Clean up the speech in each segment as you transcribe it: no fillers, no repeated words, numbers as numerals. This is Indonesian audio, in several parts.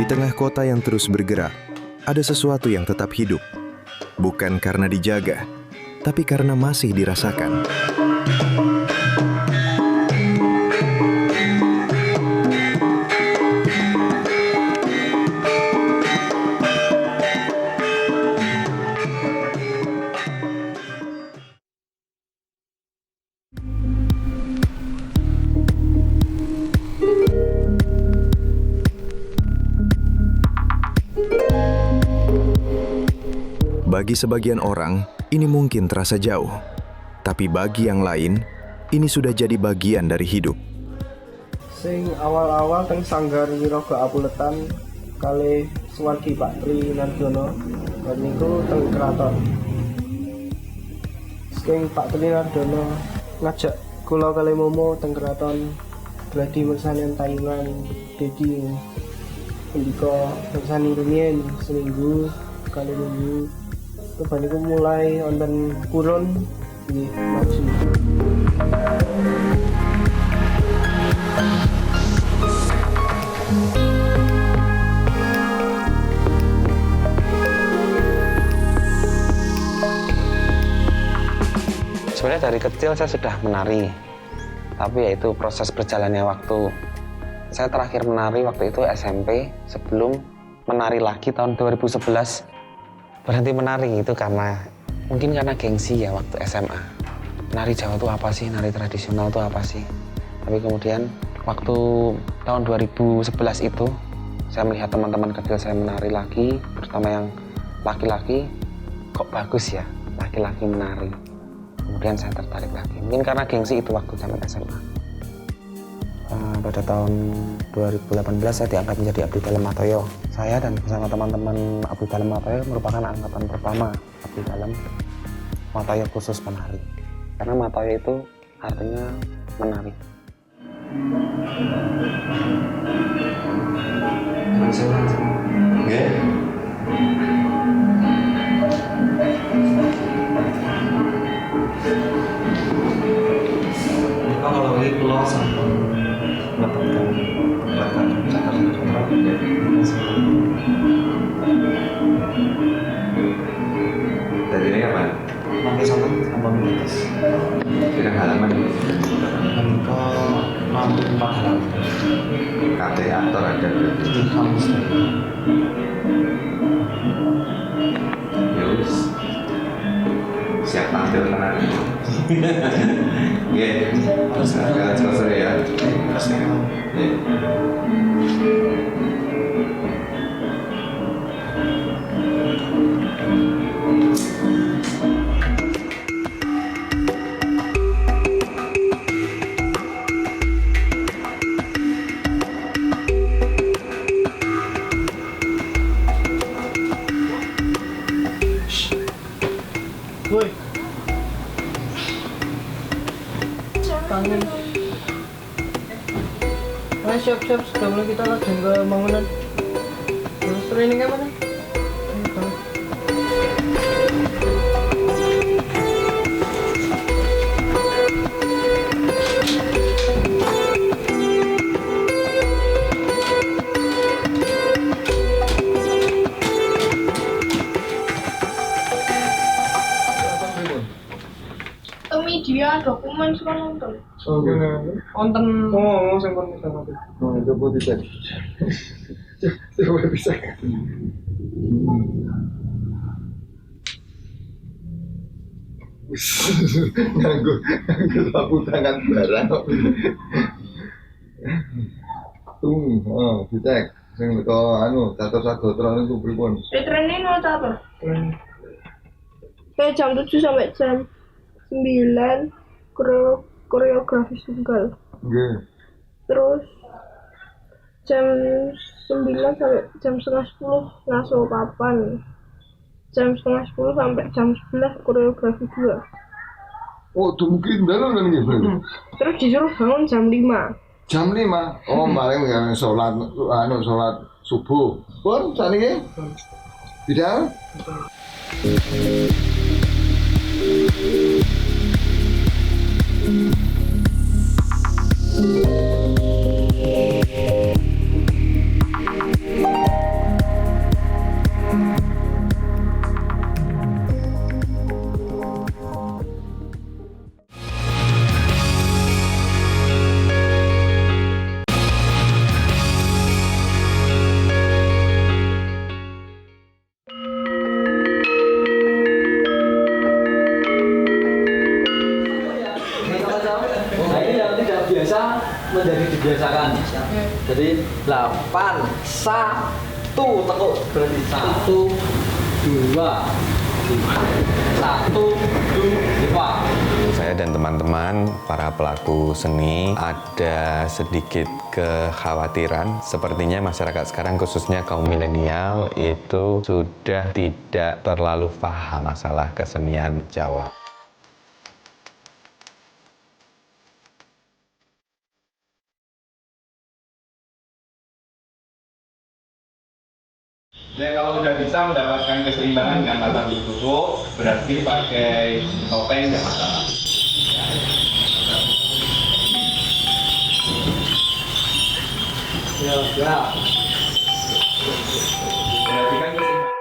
tengah kota yang terus bergerak, ada sesuatu yang tetap hidup. Bukan karena dijaga, tapi karena masih dirasakan. Bagi sebagian orang, ini mungkin terasa jauh. Tapi bagi yang lain, ini sudah jadi bagian dari hidup. Sing awal-awal teng Sanggar Wiroga Apuletan kali Suwargi Pak Tri Nardono dan niku teng keraton. Sing Pak Tri Nardono ngajak kula kali Momo teng keraton gladi mersani tayungan Dedi ndika mersani rumiyin seminggu kali minggu. Coba niku mulai wonten kurun nggih maju. Sebenarnya dari kecil saya sudah menari, tapi yaitu proses berjalannya waktu. Saya terakhir menari waktu itu SMP sebelum menari lagi tahun 2011. Berhenti menari itu mungkin karena gengsi ya waktu SMA. Nari Jawa itu apa sih, nari tradisional itu apa sih. Tapi kemudian waktu tahun 2011 itu saya melihat teman-teman kecil saya menari lagi, terutama yang laki-laki, kok bagus ya laki-laki menari. Kemudian saya tertarik lagi, mungkin karena gengsi itu waktu zaman SMA. Pada tahun 2018 saya diangkat menjadi Abdi Dalem Matoyo. Saya dan bersama teman-teman Abdi Dalem Matoyo merupakan angkatan pertama Abdi Dalem Matoyo khusus menari. Karena Matoyo itu artinya menari. Kalau lagi keluar sampai mendapatkan penghargaan internasional dari ini kapan? nanti sampai minus Dengan halaman dan ke 64 halaman KT aktor ada berarti. di kampus Yus, siap tampil tenan. Oke, agak selesai ya. Iya. Woi. Kangen. Nah, siap-siap sudah mulai kita lagi ke bangunan. Terus trainingnya mana? Media dokumen suka nonton. Oh, wonten ngomong sing kon bisa ngerti. Oh, itu bisa. Coba bisa. Nganggo sapu tangan barang. Dicek. Sing to catur terus niku pripun? Training mau catur. Kayak jam 7 sampai jam 9 koreografi tunggal. Nggih. Terus jam 9 sampai jam setengah 10 ngaso papan. Jam setengah 10 sampai jam 11 koreografi 2. Oh, mungkin dalam kan gitu. Terus disuruh bangun jam 5. Jam 5. Oh, paling ya salat subuh. Pun saniki. Bidal. Jadi 8 1 tekuk berarti 1 2 1 2. Saya dan teman-teman para pelaku seni ada sedikit kekhawatiran sepertinya masyarakat sekarang khususnya kaum milenial itu sudah tidak terlalu paham masalah kesenian Jawa. Ya kalau udah bisa mendapatkan keseimbangan dengan mata ditutup, berarti pakai topeng nggak masalah. Ya, ya. Berarti kan keseimbangan.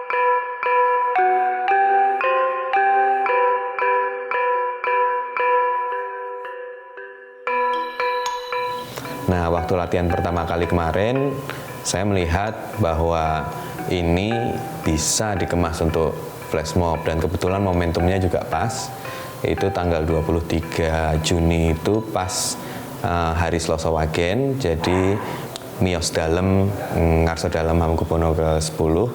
Nah, waktu latihan pertama kali kemarin, saya melihat bahwa ini bisa dikemas untuk flash mob dan kebetulan momentumnya juga pas. Itu tanggal 23 Juni itu pas hari Selasa Wagen, jadi Miyos Dalem, Ngarso Dalem Hamengkubuwono ke-10.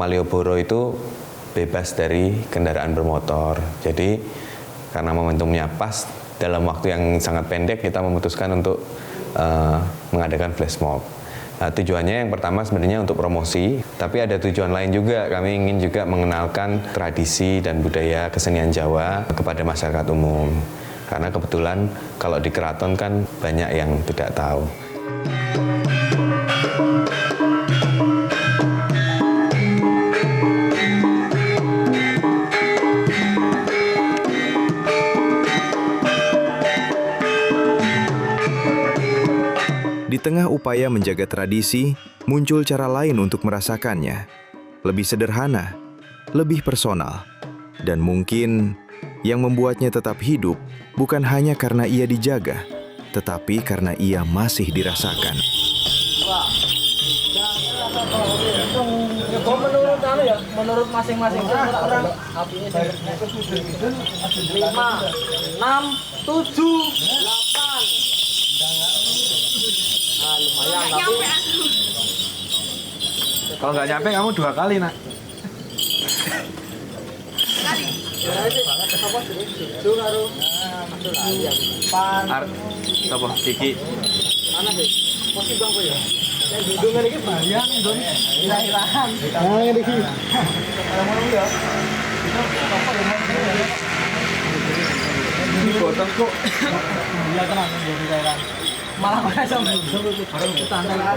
Malioboro itu bebas dari kendaraan bermotor. Jadi karena momentumnya pas, dalam waktu yang sangat pendek kita memutuskan untuk mengadakan flash mob. Nah, tujuannya yang pertama sebenarnya untuk promosi, tapi ada tujuan lain juga. Kami ingin juga mengenalkan tradisi dan budaya kesenian Jawa kepada masyarakat umum. Karena kebetulan kalau di keraton kan banyak yang tidak tahu. Di tengah upaya menjaga tradisi, muncul cara lain untuk merasakannya. Lebih sederhana, lebih personal, dan mungkin yang membuatnya tetap hidup bukan hanya karena ia dijaga, tetapi karena ia masih dirasakan. Menurut masing-masing orang apinya 5 6 7 8. Nah, lumayan tapi Kalau nggak nyampe kamu 2 kali, Nak. Siapa? Kiki. mana sih? Posisi bang ya. Yang dudungnya ini bayang don. Irah-irahan. Nah, ini iki. Ya. Ini botol kok. Iya tenang jadi daerah. Malah kok sama bareng tetangga.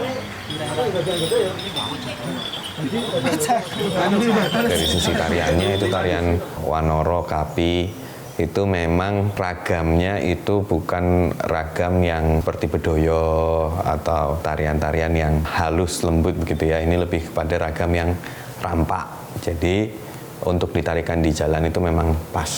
Dari sisi tariannya itu tarian Wanoro, Kapi, itu memang ragamnya itu bukan ragam yang seperti bedoyo atau tarian-tarian yang halus lembut begitu ya. Ini lebih kepada ragam yang rampak. Jadi untuk ditarikan di jalan itu memang pas.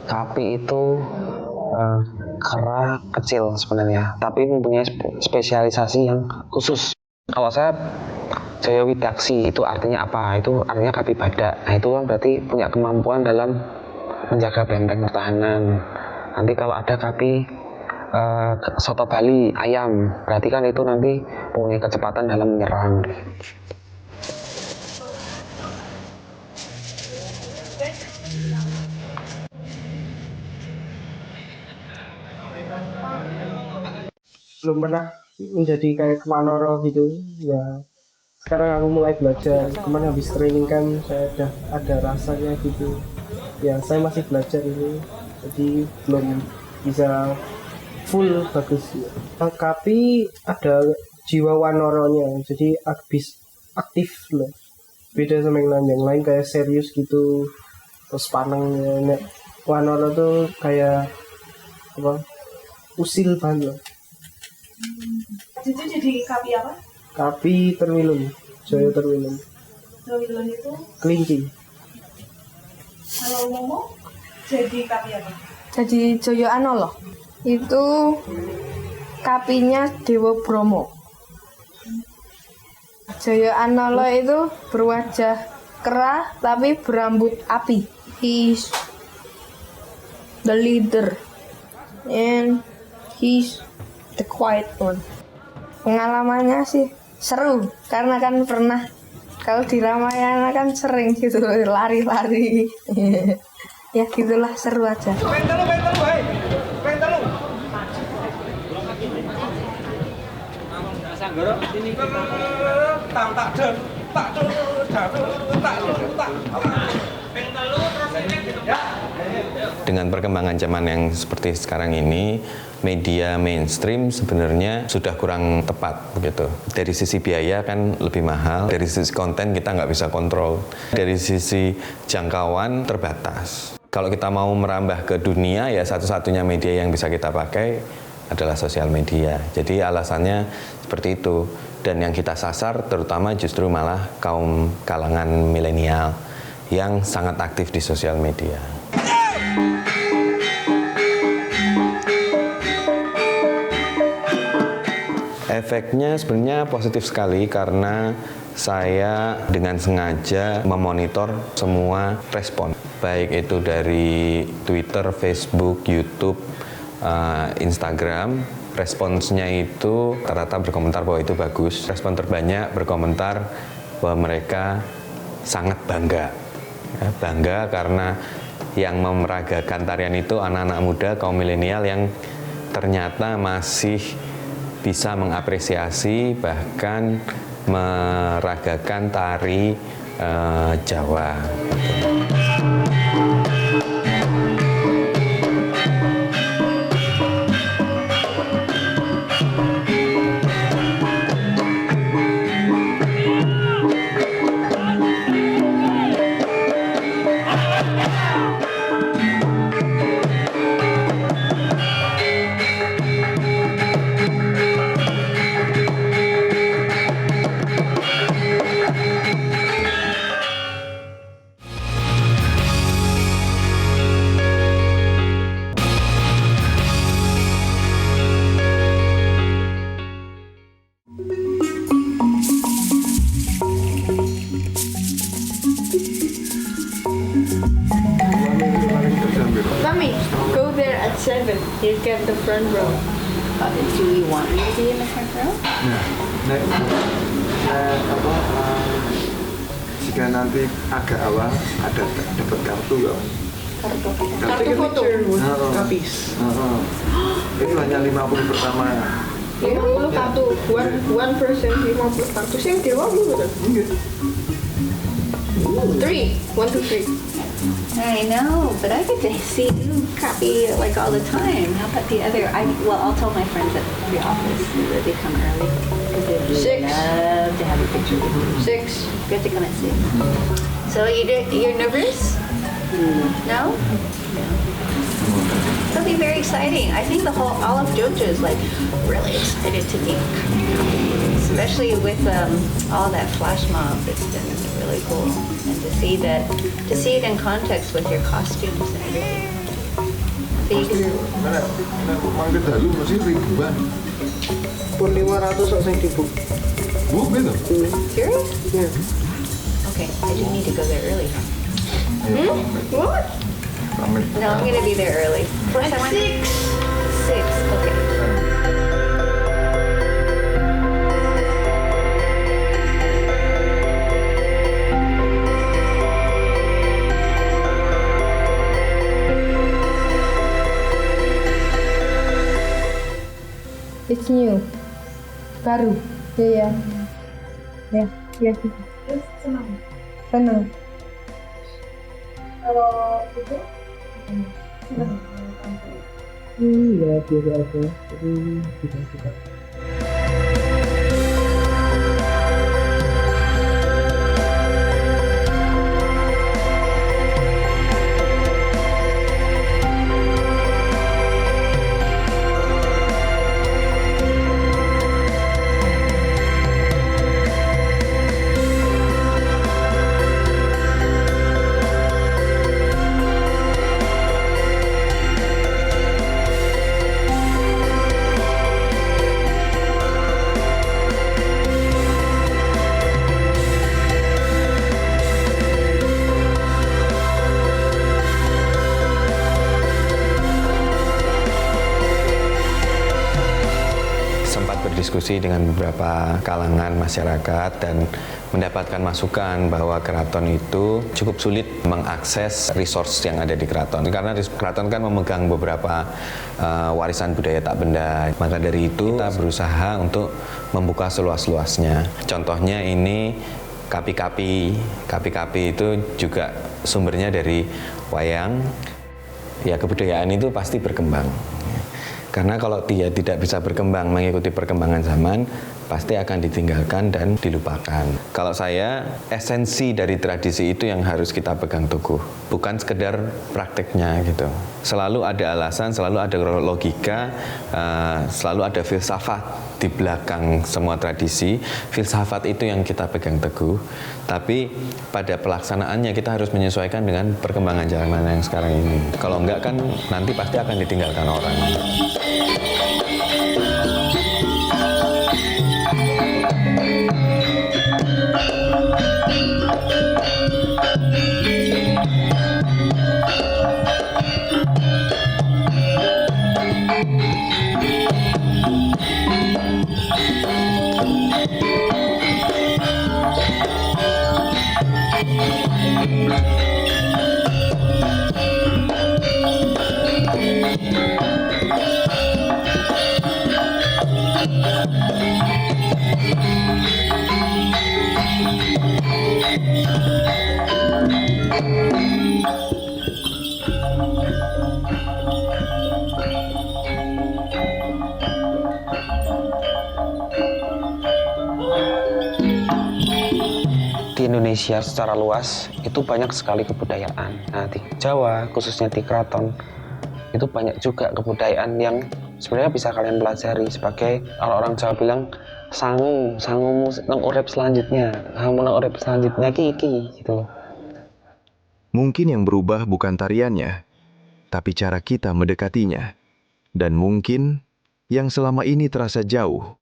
Kapi itu kera kecil sebenarnya, tapi mempunyai spesialisasi yang khusus. Kalau saya Jaya Widaksi itu artinya apa? Itu artinya kapi badak. Nah itu kan berarti punya kemampuan dalam menjaga benteng pertahanan. Nanti kalau ada kapi soto Bali ayam, berarti kan itu nanti punya kecepatan dalam menyerang. Belum pernah menjadi kayak Manoro gitu ya, sekarang aku mulai belajar. Kemarin habis training kan saya udah ada rasanya gitu. Ya saya masih belajar ini, jadi belum bisa full bagus. Tapi ada jiwa wanoronya, jadi habis aktif loh. Beda sama yang lain kayak serius gitu, terus panengnya. Nek Wanoro tuh kayak apa? Usil banget loh. Itu jadi kapi apa? Kapi Terwilun, Jaya Terwilun. Terwilun itu Kelinci. kalau ngomong jadi kapi apa? Jadi Joyo Anolo itu kapinya Dewa Bromo. Joyo Anolo itu berwajah kera tapi berambut api. He's the leader and he's the quiet one. Pengalamannya sih seru karena kan pernah kalau di Ramayana kan sering gitu lari-lari. Ya gitulah, seru aja. Dengan perkembangan zaman yang seperti sekarang ini, media mainstream sebenarnya sudah kurang tepat begitu. Dari sisi biaya kan lebih mahal, dari sisi konten kita nggak bisa kontrol, dari sisi jangkauan terbatas. Kalau kita mau merambah ke dunia, ya satu-satunya media yang bisa kita pakai adalah sosial media. Jadi alasannya seperti itu. Dan yang kita sasar terutama justru malah kaum kalangan milenial yang sangat aktif di sosial media. Efeknya sebenarnya positif sekali karena saya dengan sengaja memonitor semua respon, baik itu dari Twitter, Facebook, YouTube, Instagram. Responsnya itu rata-rata berkomentar bahwa itu bagus. Respon terbanyak berkomentar bahwa mereka sangat bangga. Ya, bangga karena yang memeragakan tarian itu anak-anak muda, kaum milenial yang ternyata masih bisa mengapresiasi bahkan meragakan tari Jawa. Mommy, go there at 7. You get the front row. Do you want me to be in the front row? Jika nanti agak awal ada dapat kartu nggak? Kartu foto. Habis. Itu hanya 50 pertama. 50 kartu. One person 50 kartu. Sing dewa betul. 3. 1, 2, 3. I know, but I get to see you copy like all the time. How about the other? I'll tell my friends at the office that they come early because they really love to have a picture with you. 6. You have to come at 6. So you're nervous? No? It'll be very exciting. I think all of Jojo is like really excited to be especially with all that flash mob. It's been really cool, and to see it in context with your costumes and everything. So you can. Mangga dalu mesti ribuan. Pun 500 sok sing dibuka. Gitu? Serious? Yeah. Okay, I do need to go there early. What? No, I'm gonna be there early. Plus, I want 6. Okay. It's new. Baru. Yeah. Ya gitu. Terus senang. Senang. Kalau itu Ya biasa aja, tapi suka. berdiskusi dengan beberapa kalangan masyarakat dan mendapatkan masukan bahwa keraton itu cukup sulit mengakses resource yang ada di keraton karena keraton kan memegang beberapa warisan budaya tak benda. Maka dari itu kita berusaha untuk membuka seluas-luasnya. Contohnya ini kapi-kapi itu juga sumbernya dari wayang. Ya, kebudayaan itu pasti berkembang. Karena kalau dia tidak bisa berkembang mengikuti perkembangan zaman, pasti akan ditinggalkan dan dilupakan. Kalau saya, esensi dari tradisi itu yang harus kita pegang teguh, bukan sekedar prakteknya gitu. Selalu ada alasan, selalu ada logika, selalu ada filsafat di belakang semua tradisi. Filsafat itu yang kita pegang teguh, tapi pada pelaksanaannya kita harus menyesuaikan dengan perkembangan zaman yang sekarang ini. Kalau enggak kan nanti pasti akan ditinggalkan orang. Di Indonesia secara luas itu banyak sekali kebudayaan. Nah, di Jawa khususnya di keraton itu banyak juga kebudayaan yang sebenarnya bisa kalian pelajari. Sebagai kalau orang Jawa bilang sangumu nang urip selanjutnya, kamu nang urip selanjutnya iki gitu. Mungkin yang berubah bukan tariannya, tapi cara kita mendekatinya. Dan mungkin yang selama ini terasa jauh,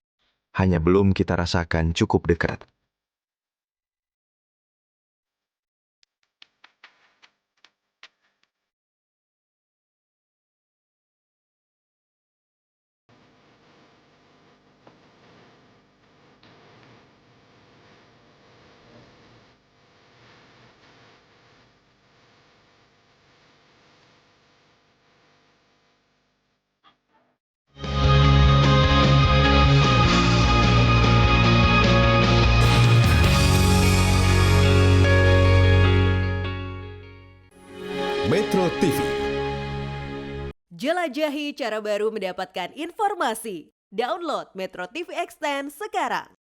hanya belum kita rasakan cukup dekat. Metro TV. Jelajahi cara baru mendapatkan informasi. Download Metro TV Extend sekarang.